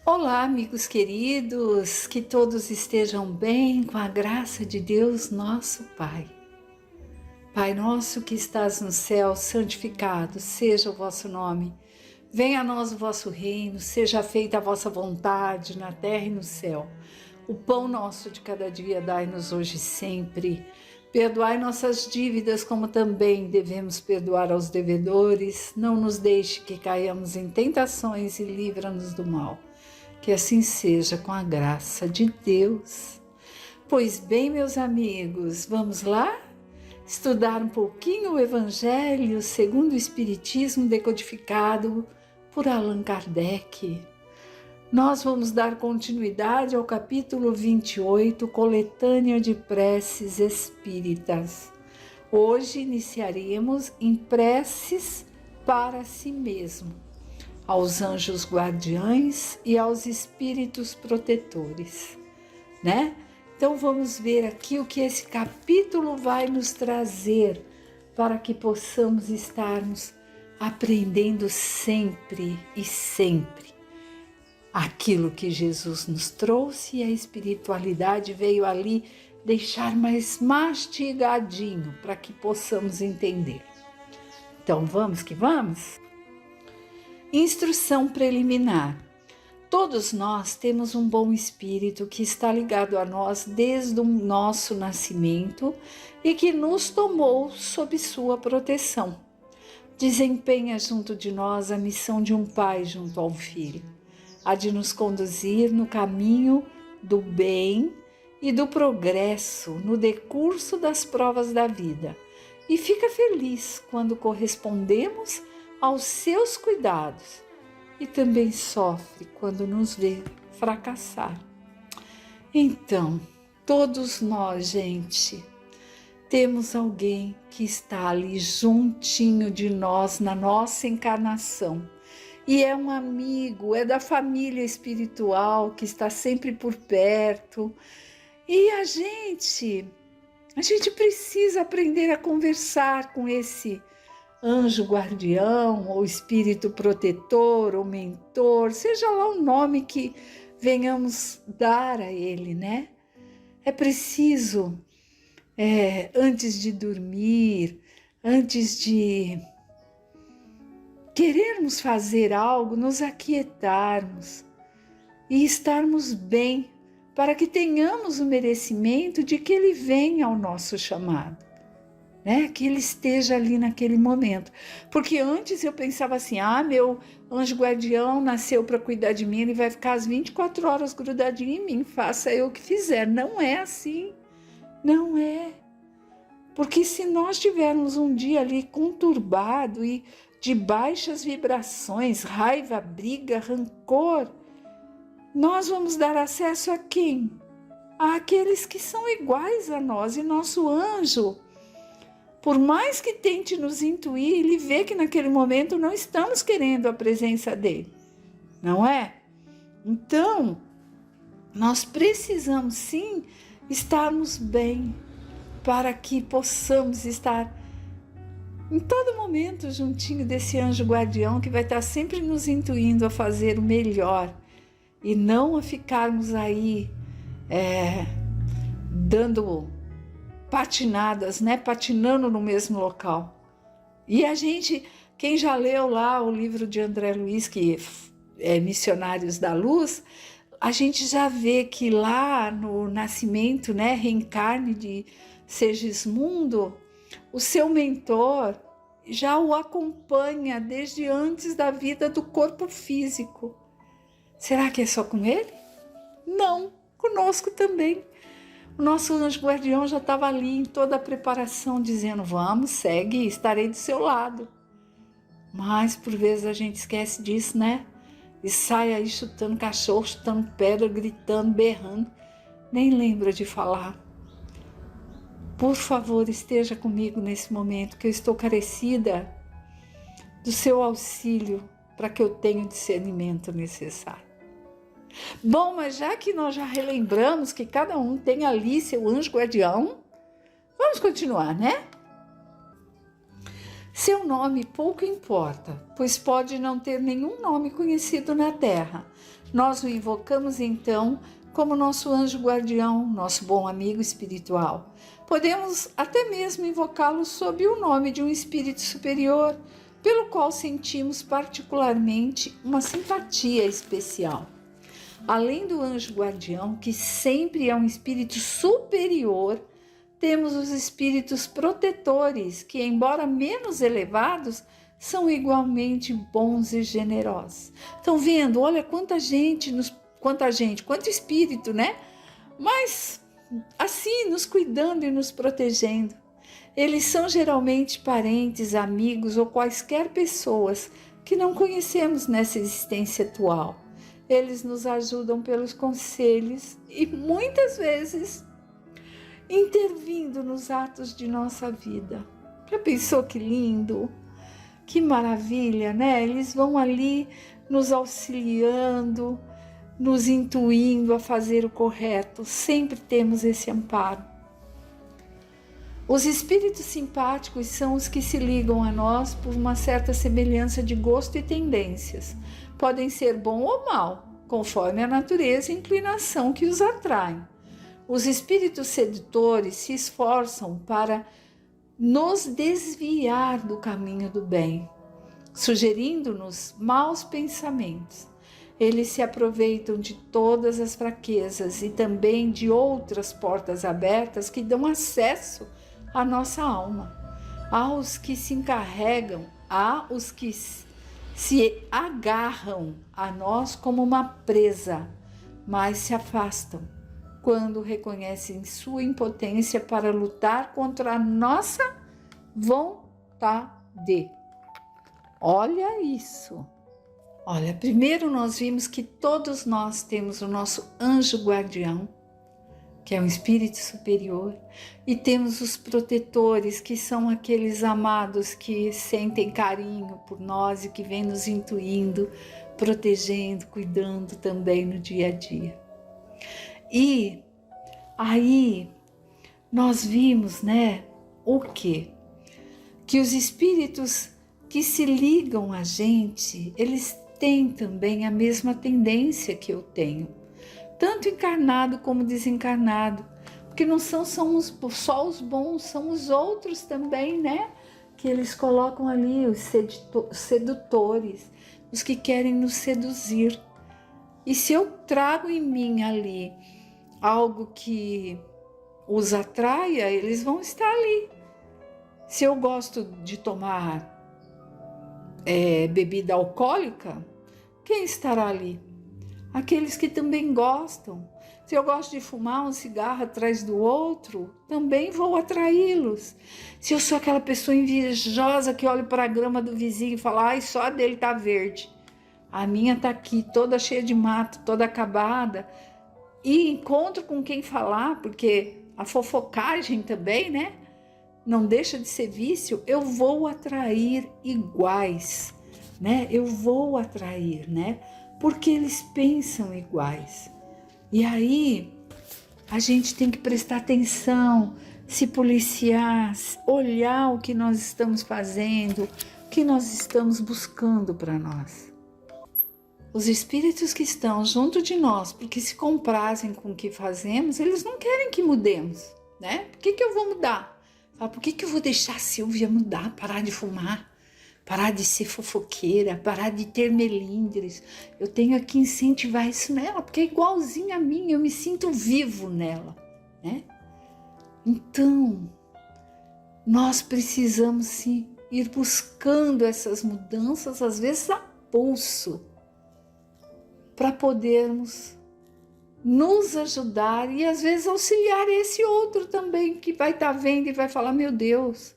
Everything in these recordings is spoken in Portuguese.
Olá, amigos queridos, que todos estejam bem com a graça de Deus, nosso Pai. Pai nosso que estás no céu, santificado seja o vosso nome. Venha a nós o vosso reino, seja feita a vossa vontade na terra e no céu. O pão nosso de cada dia dai-nos hoje e sempre. Perdoai nossas dívidas como também devemos perdoar aos devedores. Não nos deixe que caiamos em tentações e livra-nos do mal. Que assim seja com a graça de Deus. Pois bem, meus amigos, vamos lá estudar um pouquinho o Evangelho segundo o Espiritismo decodificado por Allan Kardec. Nós vamos dar continuidade ao capítulo 28, Coletânea de Preces Espíritas. Hoje iniciaremos em preces para si mesmo, aos anjos guardiães e aos espíritos protetores, né? Então vamos ver aqui o que esse capítulo vai nos trazer para que possamos estarmos aprendendo sempre e sempre aquilo que Jesus nos trouxe e a espiritualidade veio ali deixar mais mastigadinho para que possamos entender. Então vamos que vamos? Instrução preliminar. Todos nós temos um bom espírito que está ligado a nós desde o nosso nascimento e que nos tomou sob sua proteção. Desempenha junto de nós a missão de um pai junto a um filho, a de nos conduzir no caminho do bem e do progresso no decurso das provas da vida, e fica feliz quando correspondemos aos seus cuidados e também sofre quando nos vê fracassar. Então, todos nós, gente, temos alguém que está ali juntinho de nós na nossa encarnação e é um amigo, é da família espiritual que está sempre por perto e a gente precisa aprender a conversar com esse anjo guardião, ou espírito protetor, ou mentor, seja lá o nome que venhamos dar a ele, né? É preciso, antes de dormir, antes de querermos fazer algo, nos aquietarmos e estarmos bem, para que tenhamos o merecimento de que ele venha ao nosso chamado. Né? Que ele esteja ali naquele momento. Porque antes eu pensava assim, meu anjo guardião nasceu para cuidar de mim, ele vai ficar as 24 horas grudadinho em mim, faça eu o que fizer. Não é assim, não é. Porque se nós tivermos um dia ali conturbado e de baixas vibrações, raiva, briga, rancor, nós vamos dar acesso a quem? Àqueles que são iguais a nós, e nosso anjo, por mais que tente nos intuir, ele vê que naquele momento não estamos querendo a presença dele, não é? Então, nós precisamos sim estarmos bem para que possamos estar em todo momento juntinho desse anjo guardião que vai estar sempre nos intuindo a fazer o melhor e não a ficarmos aí dando patinadas, né? Patinando no mesmo local. E a gente, quem já leu lá o livro de André Luiz, que é Missionários da Luz, a gente já vê que lá no nascimento, né, reencarne de Segismundo, o seu mentor já o acompanha desde antes da vida do corpo físico. Será que é só com ele? Não, conosco também. O nosso anjo guardião já estava ali em toda a preparação, dizendo, vamos, segue, estarei do seu lado. Mas, por vezes, a gente esquece disso, né? E sai aí chutando cachorro, chutando pedra, gritando, berrando. Nem lembra de falar. Por favor, esteja comigo nesse momento, que eu estou carecida do seu auxílio para que eu tenha o discernimento necessário. Bom, mas já que nós já relembramos que cada um tem ali seu anjo guardião, vamos continuar, né? Seu nome pouco importa, pois pode não ter nenhum nome conhecido na terra. Nós o invocamos então como nosso anjo guardião, nosso bom amigo espiritual. Podemos até mesmo invocá-lo sob o nome de um espírito superior, pelo qual sentimos particularmente uma simpatia especial. Além do anjo guardião, que sempre é um espírito superior, temos os espíritos protetores, que, embora menos elevados, são igualmente bons e generosos. Estão vendo? Olha quanto espírito, né? Mas assim, nos cuidando e nos protegendo. Eles são geralmente parentes, amigos ou quaisquer pessoas que não conhecemos nessa existência atual. Eles nos ajudam pelos conselhos e muitas vezes intervindo nos atos de nossa vida. Já pensou que lindo? Que maravilha, né? Eles vão ali nos auxiliando, nos intuindo a fazer o correto. Sempre temos esse amparo. Os espíritos simpáticos são os que se ligam a nós por uma certa semelhança de gosto e tendências. Podem ser bom ou mal, conforme a natureza e inclinação que os atraem. Os espíritos sedutores se esforçam para nos desviar do caminho do bem, sugerindo-nos maus pensamentos. Eles se aproveitam de todas as fraquezas e também de outras portas abertas que dão acesso à nossa alma. Há os que se encarregam, há os que se agarram a nós como uma presa, mas se afastam quando reconhecem sua impotência para lutar contra a nossa vontade. Olha isso. Olha, primeiro nós vimos que todos nós temos o nosso anjo guardião, que é um espírito superior, e temos os protetores, que são aqueles amados que sentem carinho por nós e que vêm nos intuindo, protegendo, cuidando também no dia a dia. E aí nós vimos, né, o quê? Que os espíritos que se ligam a gente, eles têm também a mesma tendência que eu tenho, tanto encarnado como desencarnado, porque não são só os bons, são os outros também, né? Que eles colocam ali, os sedutores, os que querem nos seduzir. E se eu trago em mim ali algo que os atraia, eles vão estar ali. Se eu gosto de tomar bebida alcoólica, quem estará ali? Aqueles que também gostam. Se eu gosto de fumar um cigarro atrás do outro, também vou atraí-los. Se eu sou aquela pessoa invejosa que olha para a grama do vizinho e fala, ai, só a dele tá verde, a minha tá aqui toda cheia de mato, toda acabada, e encontro com quem falar, porque a fofocagem também, né? Não deixa de ser vício, eu vou atrair iguais, né? Eu vou atrair, né? Porque eles pensam iguais. E aí a gente tem que prestar atenção, se policiar, olhar o que nós estamos fazendo, o que nós estamos buscando para nós. Os espíritos que estão junto de nós, porque se comprazem com o que fazemos, eles não querem que mudemos, né? Por que eu vou mudar? Por que eu vou deixar a Silvia mudar, parar de fumar? Parar de ser fofoqueira, parar de ter melindres. Eu tenho que incentivar isso nela, porque é igualzinha a mim, eu me sinto vivo nela, né? Então, nós precisamos sim ir buscando essas mudanças, às vezes a pulso, para podermos nos ajudar e às vezes auxiliar esse outro também que vai estar vendo e vai falar, meu Deus,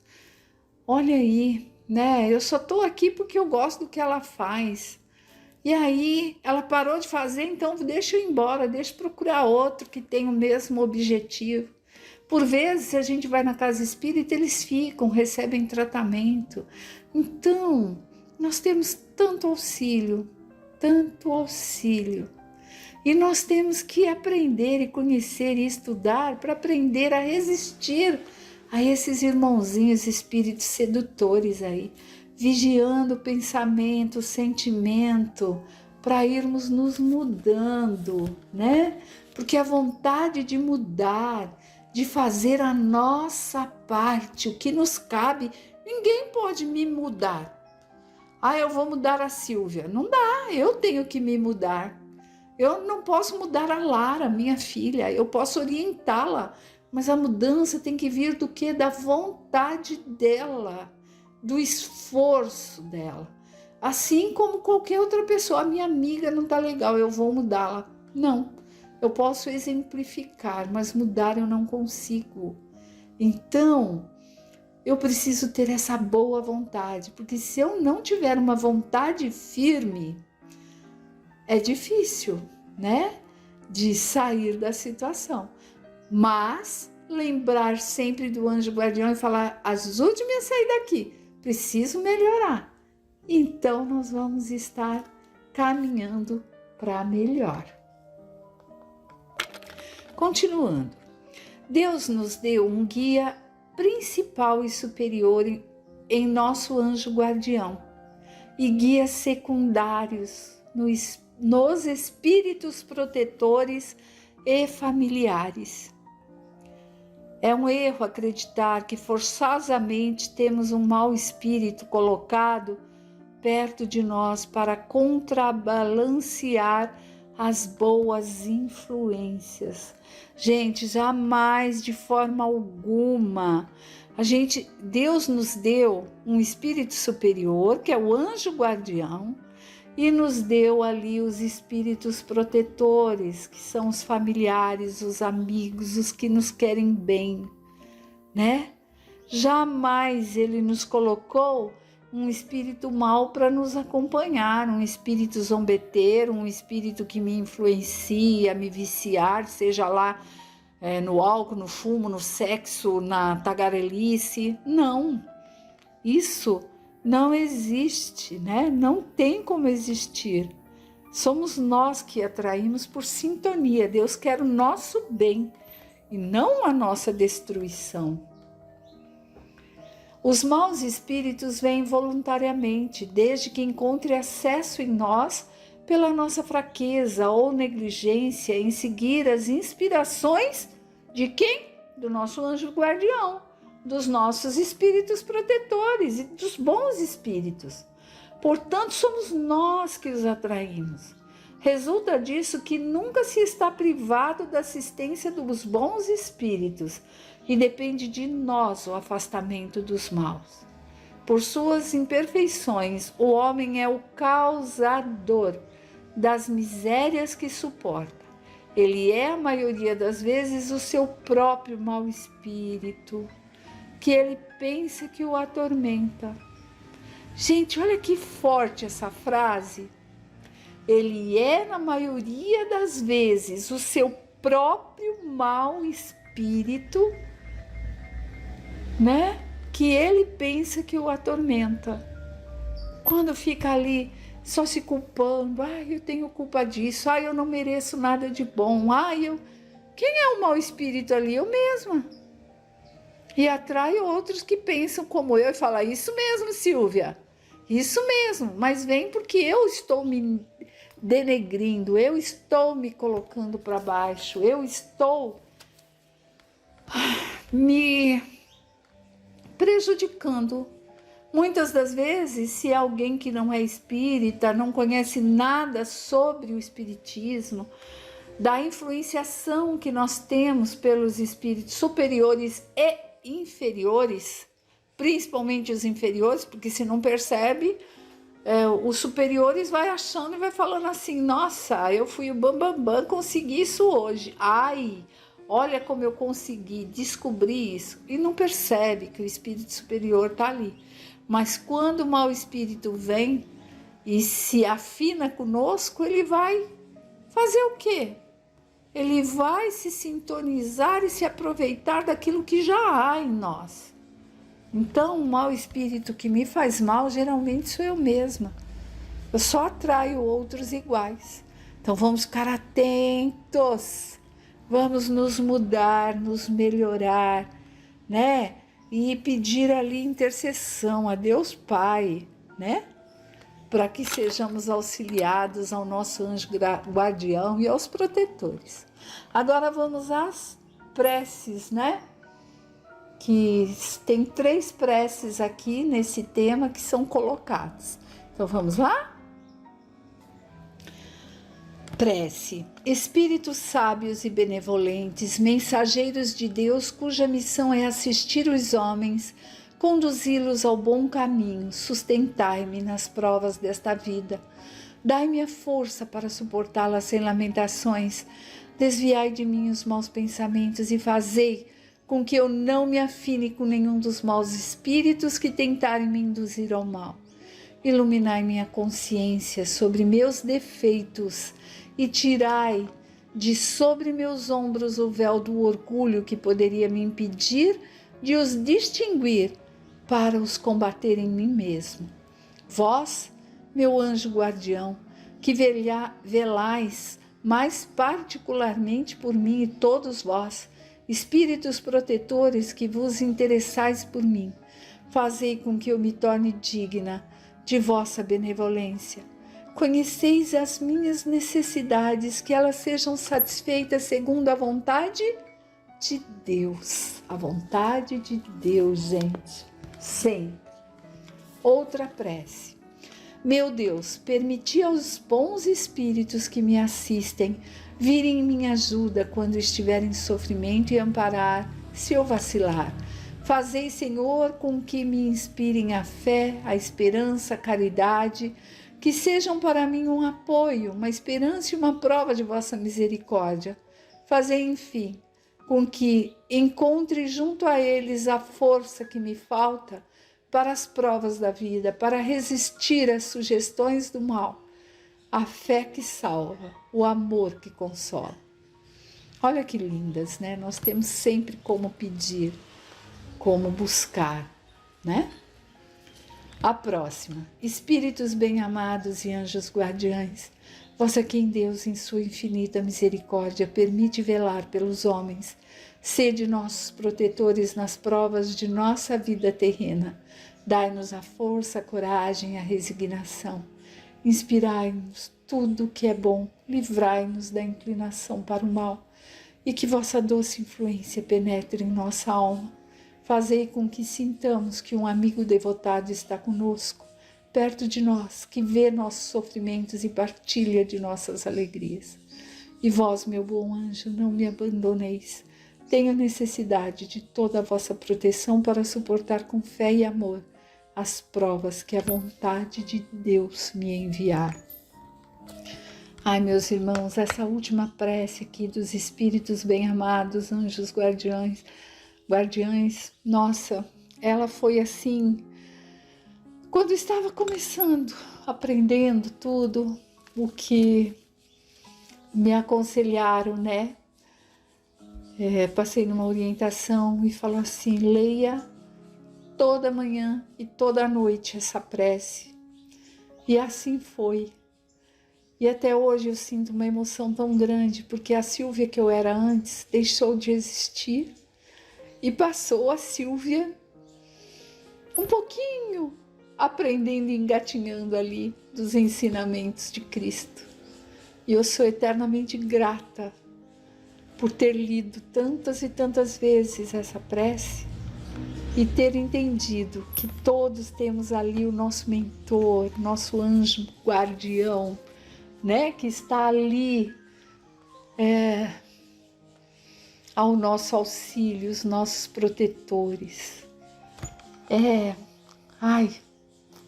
olha aí, né? Eu só estou aqui porque eu gosto do que ela faz. E aí ela parou de fazer, então deixa eu ir embora, deixa eu procurar outro que tem o mesmo objetivo. Por vezes, se a gente vai na casa espírita, eles ficam, recebem tratamento. Então, nós temos tanto auxílio. E nós temos que aprender e conhecer e estudar para aprender a resistir a esses irmãozinhos espíritos sedutores aí, vigiando o pensamento, o sentimento, para irmos nos mudando, né? Porque a vontade de mudar, de fazer a nossa parte, o que nos cabe, ninguém pode me mudar. Eu vou mudar a Silvia. Não dá, eu tenho que me mudar. Eu não posso mudar a Lara, minha filha, eu posso orientá-la, mas a mudança tem que vir do quê? Da vontade dela, do esforço dela. Assim como qualquer outra pessoa, a minha amiga não está legal, eu vou mudá-la. Não, eu posso exemplificar, mas mudar eu não consigo. Então, eu preciso ter essa boa vontade, porque se eu não tiver uma vontade firme, é difícil, né, de sair da situação. Mas lembrar sempre do anjo guardião e falar: ajude-me a sair daqui, preciso melhorar. Então nós vamos estar caminhando para melhor. Continuando, Deus nos deu um guia principal e superior em nosso anjo guardião e guias secundários nos espíritos protetores e familiares. É um erro acreditar que forçosamente temos um mau espírito colocado perto de nós para contrabalancear as boas influências. Gente, jamais, de forma alguma. Deus nos deu um espírito superior, que é o anjo guardião, e nos deu ali os espíritos protetores, que são os familiares, os amigos, os que nos querem bem, né? Jamais ele nos colocou um espírito mau para nos acompanhar, um espírito zombeteiro, um espírito que me influencia, me viciar, seja lá no álcool, no fumo, no sexo, na tagarelice. Não, isso não existe, né? Não tem como existir. Somos nós que atraímos por sintonia. Deus quer o nosso bem e não a nossa destruição. Os maus espíritos vêm voluntariamente, desde que encontre acesso em nós pela nossa fraqueza ou negligência em seguir as inspirações de quem? Do nosso anjo guardião, dos nossos espíritos protetores e dos bons espíritos. Portanto, somos nós que os atraímos. Resulta disso que nunca se está privado da assistência dos bons espíritos e depende de nós o afastamento dos maus. Por suas imperfeições, o homem é o causador das misérias que suporta. Ele é, a maioria das vezes, o seu próprio mau espírito, que ele pensa que o atormenta. Gente, olha que forte essa frase. Ele é, na maioria das vezes, o seu próprio mau espírito, né? Que ele pensa que o atormenta. Quando fica ali só se culpando, eu tenho culpa disso, eu não mereço nada de bom, Quem é o mau espírito ali? Eu mesma. E atrai outros que pensam como eu e falam: isso mesmo, Silvia, isso mesmo, mas vem porque eu estou me denegrindo, eu estou me colocando para baixo, eu estou me prejudicando. Muitas das vezes, se alguém que não é espírita, não conhece nada sobre o espiritismo, da influenciação que nós temos pelos espíritos superiores e inferiores, principalmente os inferiores, porque se não percebe, os superiores vai achando e vai falando assim: nossa, eu fui o bambambam, consegui isso hoje, olha como eu consegui descobrir isso, e não percebe que o espírito superior está ali. Mas quando o mau espírito vem e se afina conosco, ele vai fazer o quê? Ele vai se sintonizar e se aproveitar daquilo que já há em nós. Então, o mau espírito que me faz mal, geralmente sou eu mesma. Eu só atraio outros iguais. Então, vamos ficar atentos. Vamos nos mudar, nos melhorar, né? e pedir ali intercessão a Deus Pai, né? Para que sejamos auxiliados ao nosso anjo guardião e aos protetores. Agora vamos às preces, né? Que tem 3 preces aqui nesse tema que são colocadas. Então vamos lá? Prece. Espíritos sábios e benevolentes, mensageiros de Deus, cuja missão é assistir os homens, conduzi-los ao bom caminho, sustentai-me nas provas desta vida. Dai-me a força para suportá-las sem lamentações. Desviai de mim os maus pensamentos e fazei com que eu não me afine com nenhum dos maus espíritos que tentarem me induzir ao mal. Iluminai minha consciência sobre meus defeitos e tirai de sobre meus ombros o véu do orgulho que poderia me impedir de os distinguir para os combater em mim mesmo. Vós, meu anjo guardião, que velais mais particularmente por mim e todos vós, espíritos protetores que vos interessais por mim, fazei com que eu me torne digna de vossa benevolência. Conheceis as minhas necessidades, que elas sejam satisfeitas segundo a vontade de Deus. A vontade de Deus, gente. Sempre. Outra prece. Meu Deus, permiti aos bons espíritos que me assistem virem em minha ajuda quando estiver em sofrimento e amparar se eu vacilar. Fazei, Senhor, com que me inspirem a fé, a esperança, a caridade, que sejam para mim um apoio, uma esperança e uma prova de vossa misericórdia. Fazei, enfim, com que encontre junto a eles a força que me falta para as provas da vida, para resistir às sugestões do mal, a fé que salva, o amor que consola. Olha que lindas, né? Nós temos sempre como pedir, como buscar, né? A próxima. Espíritos bem-amados e anjos guardiães, vós a quem Deus, em sua infinita misericórdia, permite velar pelos homens, sede nossos protetores nas provas de nossa vida terrena. Dai-nos a força, a coragem, a resignação. Inspirai-nos tudo o que é bom, livrai-nos da inclinação para o mal, e que vossa doce influência penetre em nossa alma. Fazei com que sintamos que um amigo devotado está conosco, perto de nós, que vê nossos sofrimentos e partilha de nossas alegrias. E vós, meu bom anjo, não me abandoneis. Tenho necessidade de toda a vossa proteção para suportar com fé e amor as provas que a vontade de Deus me enviar. Ai, meus irmãos, essa última prece aqui dos espíritos bem-amados, anjos guardiães, nossa, ela foi assim, quando estava começando, aprendendo tudo o que me aconselharam, né? Passei numa orientação e falou assim, leia toda manhã e toda noite essa prece. E assim foi. E até hoje eu sinto uma emoção tão grande, porque a Silvia que eu era antes deixou de existir e passou a Silvia um pouquinho aprendendo e engatinhando ali dos ensinamentos de Cristo. E eu sou eternamente grata por ter lido tantas e tantas vezes essa prece e ter entendido que todos temos ali o nosso mentor, nosso anjo guardião, né, que está ali ao nosso auxílio, os nossos protetores.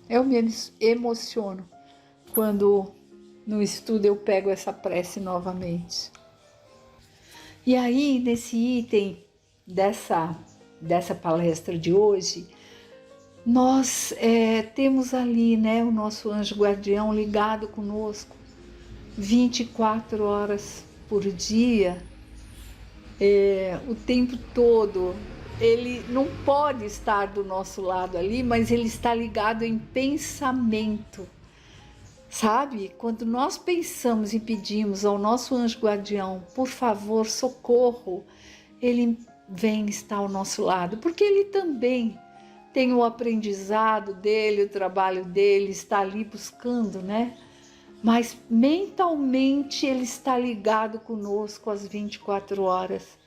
Eu me emociono quando no estudo eu pego essa prece novamente. E aí, nesse item dessa palestra de hoje, nós temos ali, né, o nosso anjo guardião ligado conosco 24 horas por dia, o tempo todo. Ele não pode estar do nosso lado ali, mas ele está ligado em pensamento. Sabe, quando nós pensamos e pedimos ao nosso anjo guardião, por favor, socorro, ele vem estar ao nosso lado, porque Ele também tem o aprendizado dele, o trabalho dele, está ali buscando, né? Mas mentalmente Ele está ligado conosco às 24 horas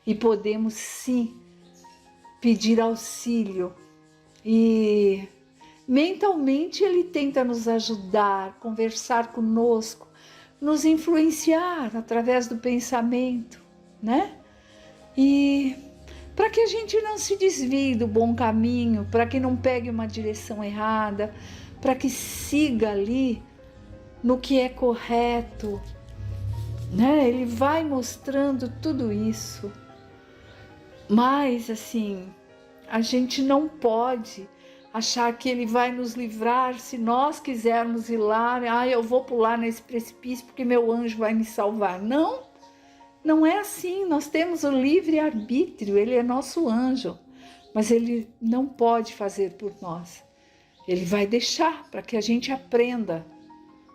e podemos sim pedir auxílio. E mentalmente Ele tenta nos ajudar, conversar conosco, nos influenciar através do pensamento, né? E para que a gente não se desvie do bom caminho, para que não pegue uma direção errada, para que siga ali no que é correto, né? Ele vai mostrando tudo isso. Mas assim, a gente não pode achar que Ele vai nos livrar se nós quisermos ir lá, eu vou pular nesse precipício porque meu anjo vai me salvar. Não, não é assim. Nós temos o livre-arbítrio, Ele é nosso anjo, mas Ele não pode fazer por nós. Ele vai deixar para que a gente aprenda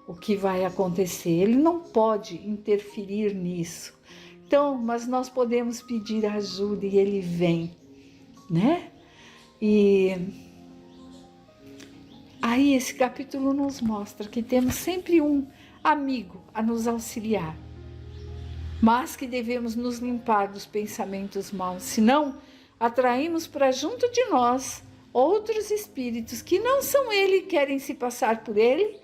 o que vai acontecer. Ele não pode interferir nisso. Então, mas nós podemos pedir ajuda e Ele vem, né? E aí esse capítulo nos mostra que temos sempre um amigo a nos auxiliar, mas que devemos nos limpar dos pensamentos maus, senão atraímos para junto de nós outros espíritos que não são Ele e querem se passar por Ele,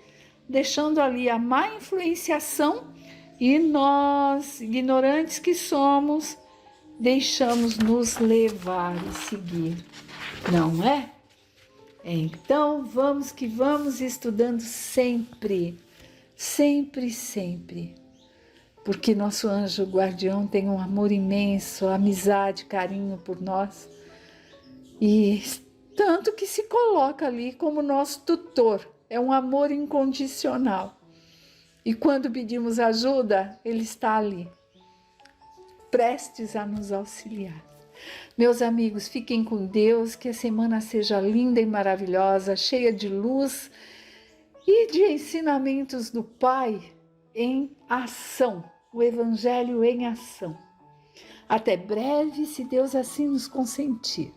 deixando ali a má influenciação, e nós, ignorantes que somos, deixamos nos levar e seguir, não é? Então vamos que vamos estudando sempre, sempre, sempre, porque nosso anjo guardião tem um amor imenso, amizade, carinho por nós, e tanto que se coloca ali como nosso tutor. É um amor incondicional. E quando pedimos ajuda, Ele está ali, prestes a nos auxiliar. Meus amigos, fiquem com Deus, que a semana seja linda e maravilhosa, cheia de luz e de ensinamentos do Pai em ação, o Evangelho em ação. Até breve, se Deus assim nos consentir.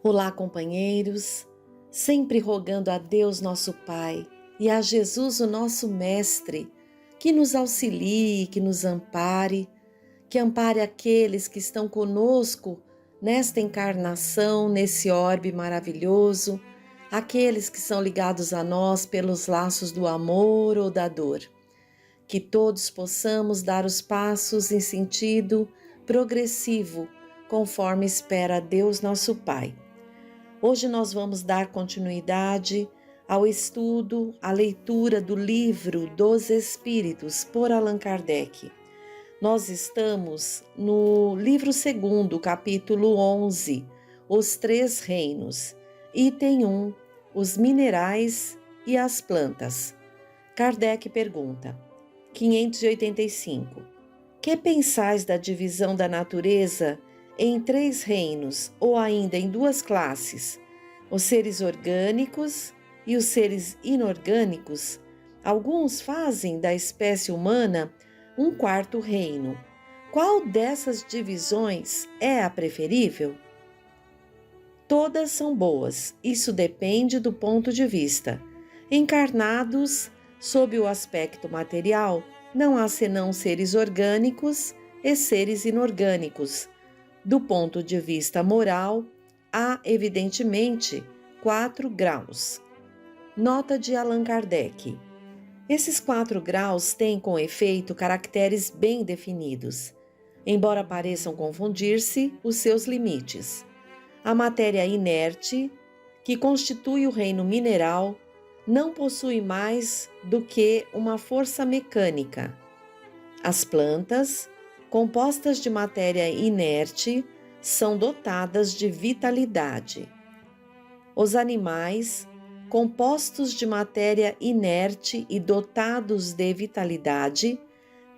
Olá, companheiros, sempre rogando a Deus nosso Pai e a Jesus o nosso Mestre, que nos auxilie, que nos ampare, que ampare aqueles que estão conosco nesta encarnação, nesse orbe maravilhoso, aqueles que são ligados a nós pelos laços do amor ou da dor. Que todos possamos dar os passos em sentido progressivo, conforme espera Deus nosso Pai. Hoje nós vamos dar continuidade ao estudo, à leitura do livro dos Espíritos por Allan Kardec. Nós estamos no livro 2, capítulo 11, Os Três Reinos, item 1, os minerais e as plantas. Kardec pergunta, 585, que pensais da divisão da natureza em 3 reinos, ou ainda em 2 classes, os seres orgânicos e os seres inorgânicos? Alguns fazem da espécie humana um 4º reino. Qual dessas divisões é a preferível? Todas são boas, isso depende do ponto de vista. Encarnados, sob o aspecto material, não há senão seres orgânicos e seres inorgânicos. Do ponto de vista moral, há, evidentemente, 4 graus. Nota de Allan Kardec. Esses 4 graus têm, com efeito, caracteres bem definidos, embora pareçam confundir-se os seus limites. A matéria inerte, que constitui o reino mineral, não possui mais do que uma força mecânica. As plantas, compostas de matéria inerte, são dotadas de vitalidade. Os animais, compostos de matéria inerte e dotados de vitalidade,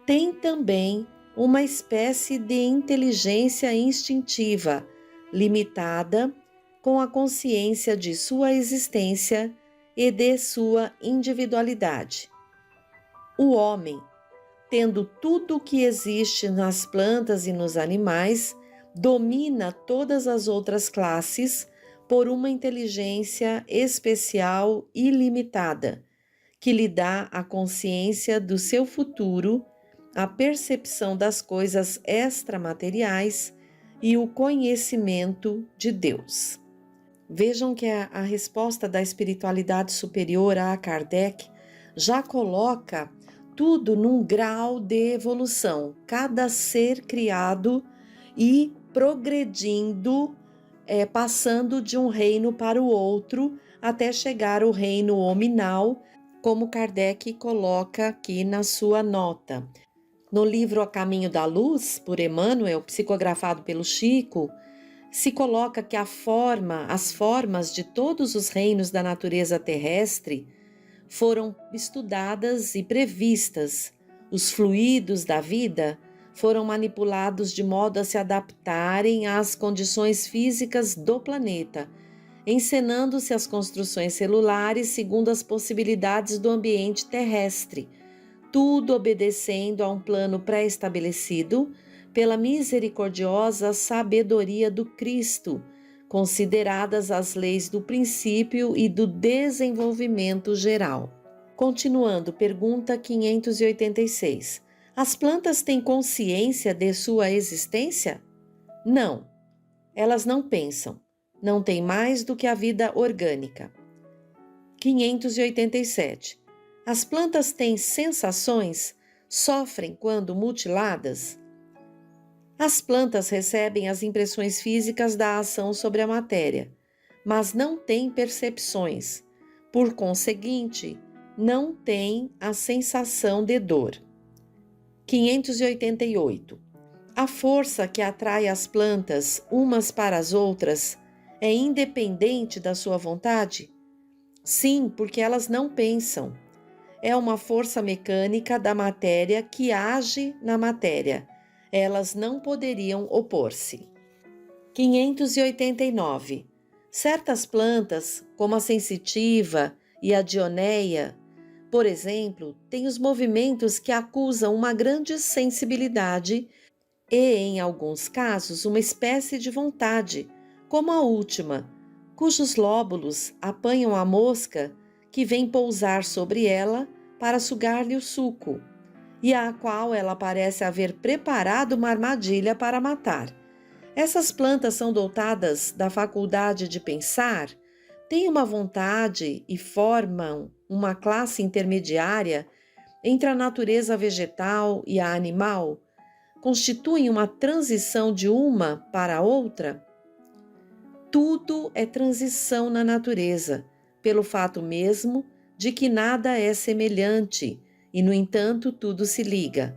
têm também uma espécie de inteligência instintiva, limitada com a consciência de sua existência e de sua individualidade. O homem, tendo tudo o que existe nas plantas e nos animais, domina todas as outras classes por uma inteligência especial e limitada, que lhe dá a consciência do seu futuro, a percepção das coisas extramateriais e o conhecimento de Deus. Vejam que a resposta da espiritualidade superior a Kardec já coloca tudo num grau de evolução, cada ser criado e progredindo, passando de um reino para o outro, até chegar ao reino hominal, como Kardec coloca aqui na sua nota. No livro A Caminho da Luz, por Emmanuel, psicografado pelo Chico, se coloca que as formas de todos os reinos da natureza terrestre foram estudadas e previstas. Os fluidos da vida foram manipulados de modo a se adaptarem às condições físicas do planeta, encenando-se as construções celulares segundo as possibilidades do ambiente terrestre, tudo obedecendo a um plano pré-estabelecido pela misericordiosa sabedoria do Cristo, consideradas as leis do princípio e do desenvolvimento geral. Continuando, pergunta 586. As plantas têm consciência de sua existência? Não. Elas não pensam. Não têm mais do que a vida orgânica. 587. As plantas têm sensações? Sofrem quando mutiladas? As plantas recebem as impressões físicas da ação sobre a matéria, mas não têm percepções. Por conseguinte, não têm a sensação de dor. 588. A força que atrai as plantas umas para as outras é independente da sua vontade? Sim, porque elas não pensam. É uma força mecânica da matéria que age na matéria. Elas não poderiam opor-se. 589. Certas plantas, como a sensitiva e a dioneia, por exemplo, têm os movimentos que acusam uma grande sensibilidade e, em alguns casos, uma espécie de vontade, como a última, cujos lóbulos apanham a mosca que vem pousar sobre ela para sugar-lhe o suco, e à qual ela parece haver preparado uma armadilha para matar. Essas plantas são dotadas da faculdade de pensar, têm uma vontade e formam uma classe intermediária entre a natureza vegetal e a animal, constituem uma transição de uma para a outra? Tudo é transição na natureza, pelo fato mesmo de que nada é semelhante, e, no entanto, tudo se liga.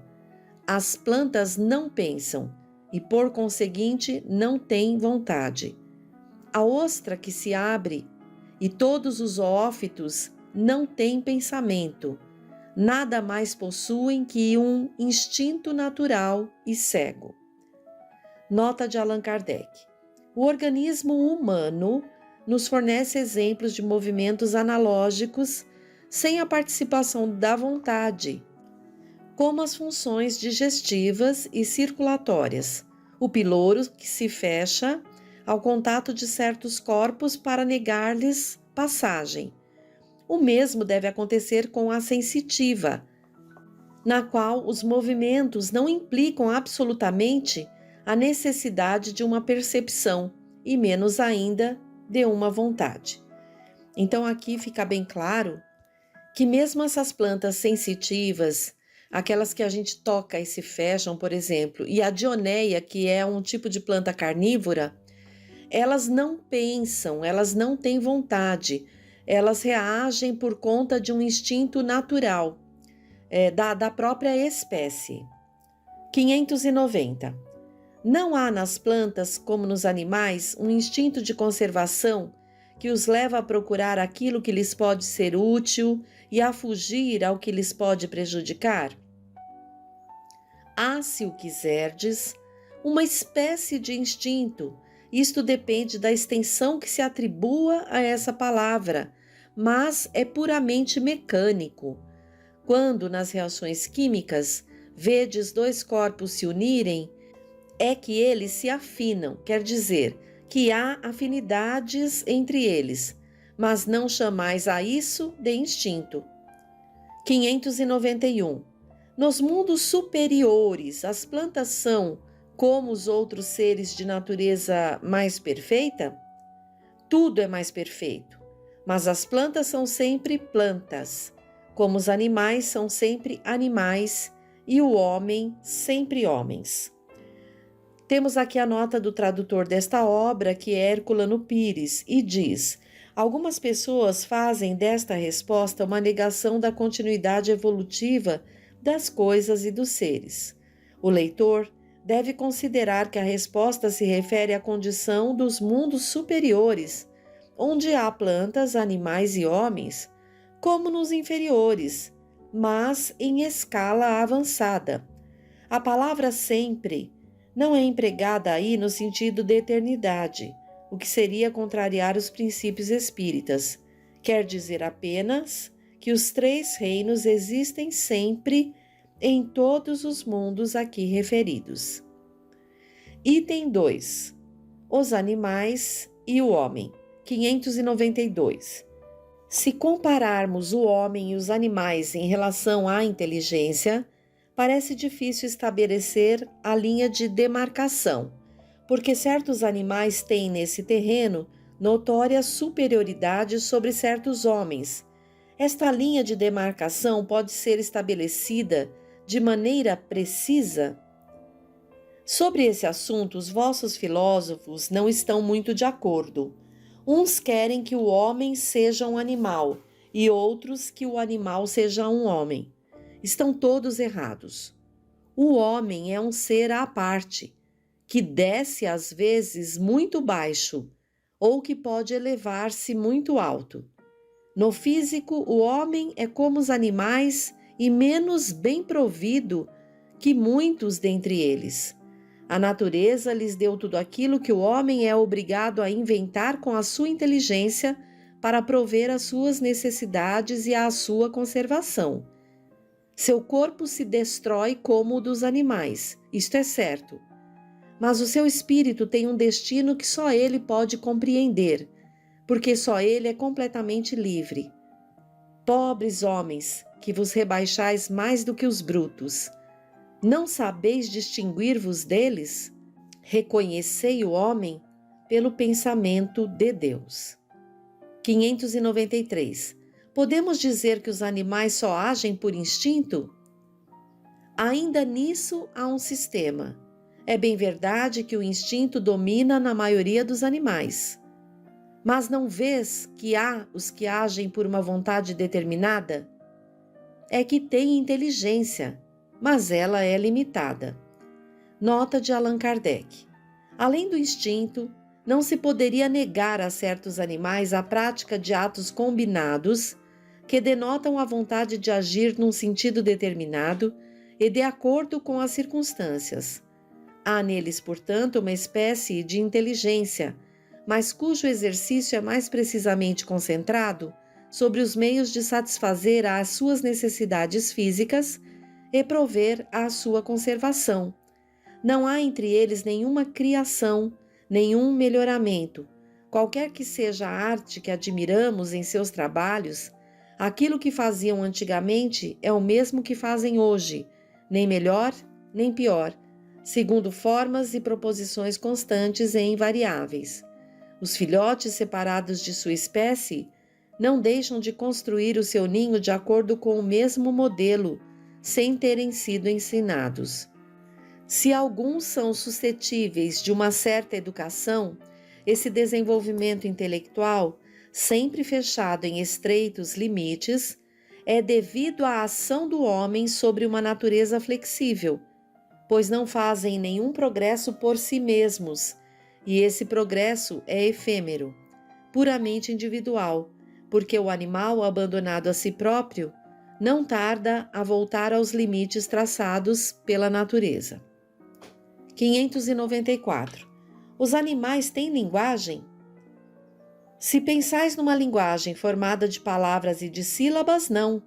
As plantas não pensam e, por conseguinte, não têm vontade. A ostra que se abre e todos os zoófitos não têm pensamento. Nada mais possuem que um instinto natural e cego. Nota de Allan Kardec. O organismo humano nos fornece exemplos de movimentos analógicos sem a participação da vontade, como as funções digestivas e circulatórias, o piloro que se fecha ao contato de certos corpos para negar-lhes passagem. O mesmo deve acontecer com a sensitiva, na qual os movimentos não implicam absolutamente a necessidade de uma percepção e menos ainda de uma vontade. Então aqui fica bem claro que mesmo essas plantas sensitivas, aquelas que a gente toca e se fecham, por exemplo, e a dioneia, que é um tipo de planta carnívora, elas não pensam, elas não têm vontade, elas reagem por conta de um instinto natural da própria espécie. 590. Não há nas plantas, como nos animais, um instinto de conservação que os leva a procurar aquilo que lhes pode ser útil e a fugir ao que lhes pode prejudicar? Há, se o quiserdes, uma espécie de instinto Isto depende da extensão que se atribua a essa palavra, mas é puramente mecânico. Quando, nas reações químicas, vedes dois corpos se unirem, é que eles se afinam, quer dizer, que há afinidades entre eles, mas não chamais a isso de instinto. 591. Nos mundos superiores, as plantas são, como os outros seres de natureza mais perfeita? Tudo é mais perfeito, mas as plantas são sempre plantas, como os animais são sempre animais e o homem sempre homens. Temos aqui a nota do tradutor desta obra, que é Herculano Pires, e diz: algumas pessoas fazem desta resposta uma negação da continuidade evolutiva das coisas e dos seres. O leitor deve considerar que a resposta se refere à condição dos mundos superiores, onde há plantas, animais e homens, como nos inferiores, mas em escala avançada. A palavra sempre não é empregada aí no sentido de eternidade, o que seria contrariar os princípios espíritas. Quer dizer apenas que os três reinos existem sempre em todos os mundos aqui referidos. Item 2. Os animais e o homem. 592. Se compararmos o homem e os animais em relação à inteligência, parece difícil estabelecer a linha de demarcação, porque certos animais têm nesse terreno notória superioridade sobre certos homens. Esta linha de demarcação pode ser estabelecida de maneira precisa? Sobre esse assunto, os vossos filósofos não estão muito de acordo. Uns querem que o homem seja um animal e outros que o animal seja um homem. Estão todos errados. O homem é um ser à parte, que desce às vezes muito baixo ou que pode elevar-se muito alto. No físico, o homem é como os animais e menos bem provido que muitos dentre eles. A natureza lhes deu tudo aquilo que o homem é obrigado a inventar com a sua inteligência para prover as suas necessidades e a sua conservação. Seu corpo se destrói como o dos animais, isto é certo. Mas o seu espírito tem um destino que só ele pode compreender, porque só ele é completamente livre. Pobres homens, que vos rebaixais mais do que os brutos, não sabeis distinguir-vos deles? Reconhecei o homem pelo pensamento de Deus. 593. Podemos dizer que os animais só agem por instinto? Ainda nisso há um sistema. É bem verdade que o instinto domina na maioria dos animais. Mas não vês que há os que agem por uma vontade determinada? É que têm inteligência, mas ela é limitada. Nota de Allan Kardec. Além do instinto, não se poderia negar a certos animais a prática de atos combinados que denotam a vontade de agir num sentido determinado e de acordo com as circunstâncias. Há neles, portanto, uma espécie de inteligência, mas cujo exercício é mais precisamente concentrado sobre os meios de satisfazer às suas necessidades físicas e prover à sua conservação. Não há entre eles nenhuma criação, nenhum melhoramento. Qualquer que seja a arte que admiramos em seus trabalhos, aquilo que faziam antigamente é o mesmo que fazem hoje, nem melhor, nem pior, segundo formas e proposições constantes e invariáveis. Os filhotes separados de sua espécie não deixam de construir o seu ninho de acordo com o mesmo modelo, sem terem sido ensinados. Se alguns são suscetíveis de uma certa educação, esse desenvolvimento intelectual, sempre fechado em estreitos limites, é devido à ação do homem sobre uma natureza flexível, pois não fazem nenhum progresso por si mesmos, e esse progresso é efêmero, puramente individual, porque o animal abandonado a si próprio não tarda a voltar aos limites traçados pela natureza. 594. Os animais têm linguagem? Se pensais numa linguagem formada de palavras e de sílabas, não.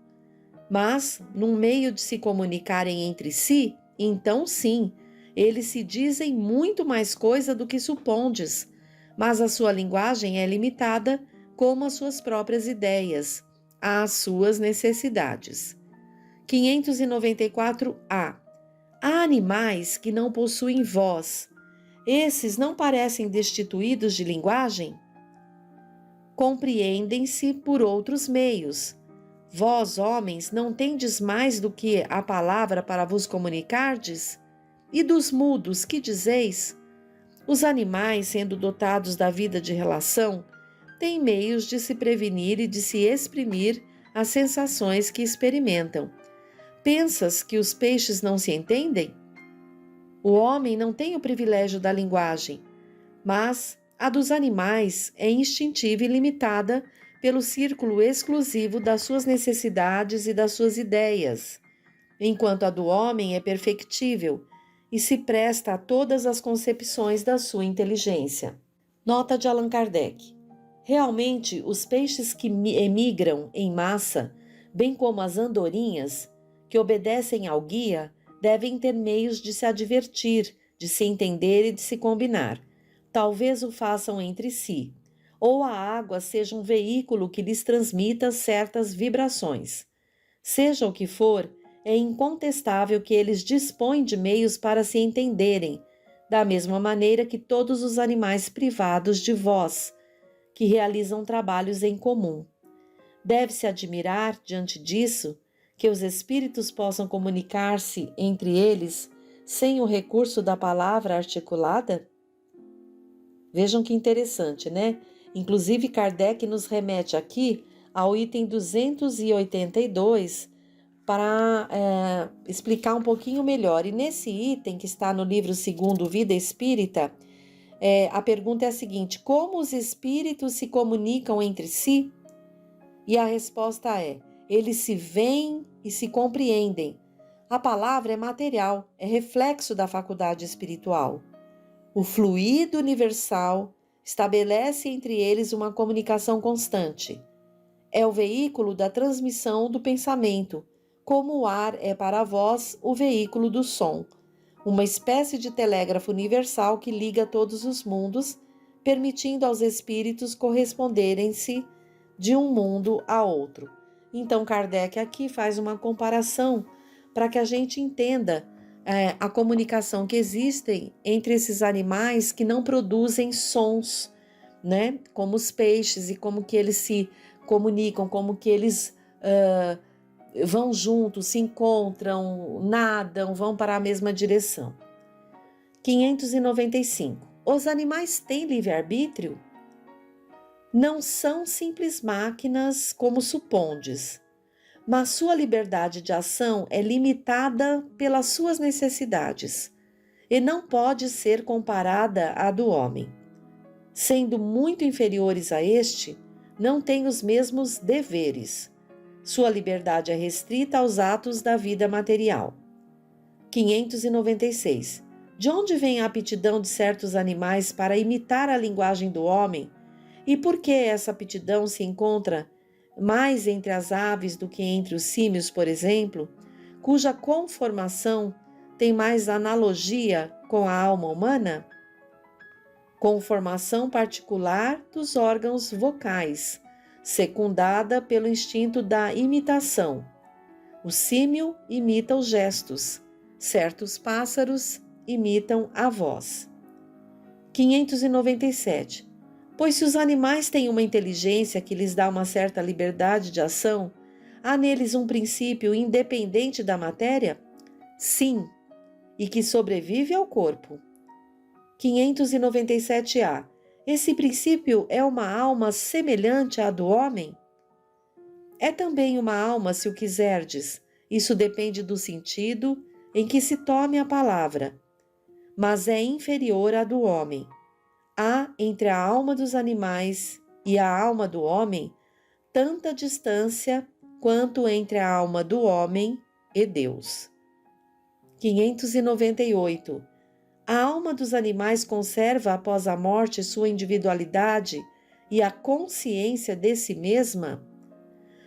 Mas, num meio de se comunicarem entre si, então sim, eles se dizem muito mais coisa do que supondes, mas a sua linguagem é limitada como as suas próprias ideias, às suas necessidades. 594A. Há animais que não possuem voz. Esses não parecem destituídos de linguagem? Compreendem-se por outros meios. Vós, homens, não tendes mais do que a palavra para vos comunicardes? E dos mudos, que dizeis? Os animais, sendo dotados da vida de relação, têm meios de se prevenir e de se exprimir as sensações que experimentam. Pensas que os peixes não se entendem? O homem não tem o privilégio da linguagem, mas a dos animais é instintiva e limitada pelo círculo exclusivo das suas necessidades e das suas ideias, enquanto a do homem é perfectível e se presta a todas as concepções da sua inteligência. Nota de Allan Kardec. Realmente, os peixes que emigram em massa, bem como as andorinhas, que obedecem ao guia, devem ter meios de se advertir, de se entender e de se combinar. Talvez o façam entre si, ou a água seja um veículo que lhes transmita certas vibrações. Seja o que for, é incontestável que eles dispõem de meios para se entenderem, da mesma maneira que todos os animais privados de voz, que realizam trabalhos em comum. Deve-se admirar, diante disso, que os espíritos possam comunicar-se entre eles sem o recurso da palavra articulada? Vejam que interessante, né? Inclusive, Kardec nos remete aqui ao item 282 para explicar um pouquinho melhor. E nesse item, que está no livro 2º Vida Espírita, a pergunta é a seguinte: como os espíritos se comunicam entre si? E a resposta é: eles se veem e se compreendem. A palavra é material, é reflexo da faculdade espiritual. O fluido universal estabelece entre eles uma comunicação constante. É o veículo da transmissão do pensamento, como o ar é para a voz o veículo do som, uma espécie de telégrafo universal que liga todos os mundos, permitindo aos espíritos corresponderem-se de um mundo a outro. Então, Kardec aqui faz uma comparação para que a gente entenda a comunicação que existe entre esses animais que não produzem sons, né? Como os peixes, e como que eles se comunicam, como que eles vão juntos, se encontram, nadam, vão para a mesma direção. 595. Os animais têm livre-arbítrio? Não são simples máquinas como supondes, mas sua liberdade de ação é limitada pelas suas necessidades e não pode ser comparada à do homem. Sendo muito inferiores a este, não têm os mesmos deveres. Sua liberdade é restrita aos atos da vida material. 596. De onde vem a aptidão de certos animais para imitar a linguagem do homem? E por que essa aptidão se encontra mais entre as aves do que entre os símios, por exemplo, cuja conformação tem mais analogia com a alma humana? Conformação particular dos órgãos vocais, secundada pelo instinto da imitação. O símio imita os gestos, certos pássaros imitam a voz. 597. Pois se os animais têm uma inteligência que lhes dá uma certa liberdade de ação, há neles um princípio independente da matéria? Sim, e que sobrevive ao corpo. 597A. Esse princípio é uma alma semelhante à do homem? É também uma alma, se o quiserdes. Isso depende do sentido em que se tome a palavra, mas é inferior à do homem. Há entre a alma dos animais e a alma do homem tanta distância quanto entre a alma do homem e Deus. 598. A alma dos animais conserva após a morte sua individualidade e a consciência de si mesma?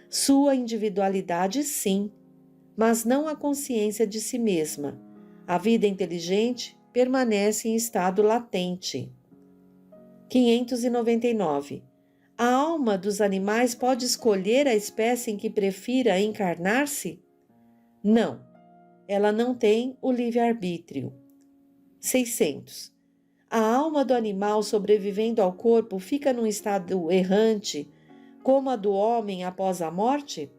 Sua individualidade, sim, mas não a consciência de si mesma. A vida inteligente permanece em estado latente. 599. A alma dos animais pode escolher a espécie em que prefira encarnar-se? Não, ela não tem o livre-arbítrio. 600. A alma do animal sobrevivendo ao corpo fica num estado errante, como a do homem após a morte?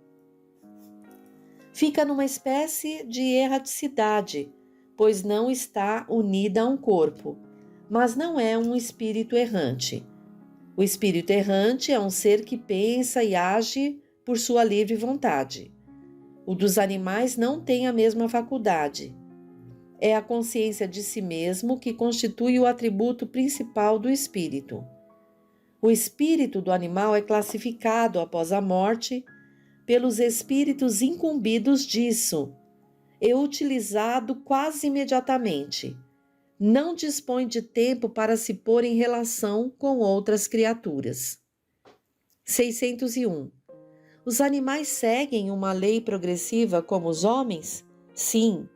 Fica numa espécie de erraticidade, pois não está unida a um corpo, mas não é um espírito errante. O espírito errante é um ser que pensa e age por sua livre vontade. O dos animais não tem a mesma faculdade. É a consciência de si mesmo que constitui o atributo principal do espírito. O espírito do animal é classificado após a morte pelos espíritos incumbidos disso e utilizado quase imediatamente. Não dispõe de tempo para se pôr em relação com outras criaturas. 601. Os animais seguem uma lei progressiva como os homens? Sim.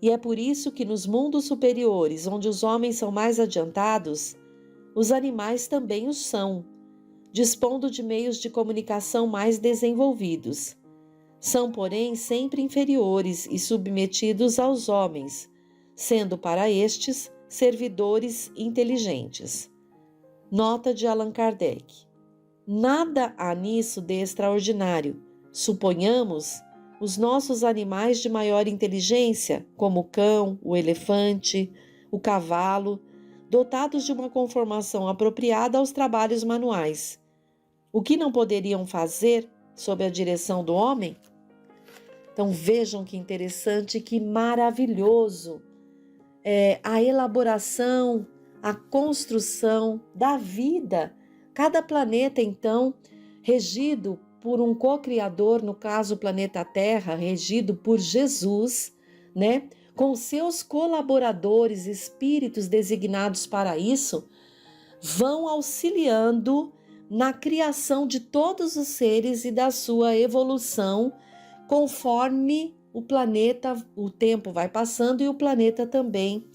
E é por isso que nos mundos superiores, onde os homens são mais adiantados, os animais também o são, dispondo de meios de comunicação mais desenvolvidos. São, porém, sempre inferiores e submetidos aos homens, sendo para estes servidores inteligentes. Nota de Allan Kardec. Nada há nisso de extraordinário. Suponhamos os nossos animais de maior inteligência, como o cão, o elefante, o cavalo, dotados de uma conformação apropriada aos trabalhos manuais. O que não poderiam fazer sob a direção do homem? Então vejam que interessante, que maravilhoso é a elaboração, a construção da vida. Cada planeta, então, regido por um co-criador, no caso o planeta Terra, regido por Jesus, né? Com seus colaboradores, espíritos designados para isso, vão auxiliando na criação de todos os seres e da sua evolução, conforme o planeta, o tempo vai passando e o planeta também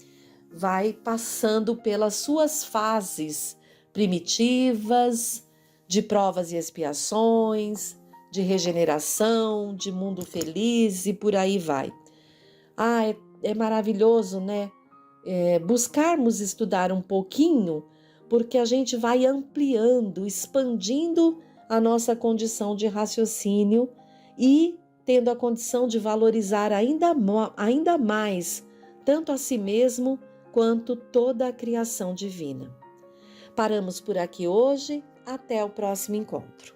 vai passando pelas suas fases primitivas, de provas e expiações, de regeneração, de mundo feliz e por aí vai. É maravilhoso, né? Buscarmos estudar um pouquinho, porque a gente vai ampliando, expandindo a nossa condição de raciocínio e tendo a condição de valorizar ainda mais tanto a si mesmo quanto toda a criação divina. Paramos por aqui hoje, até o próximo encontro.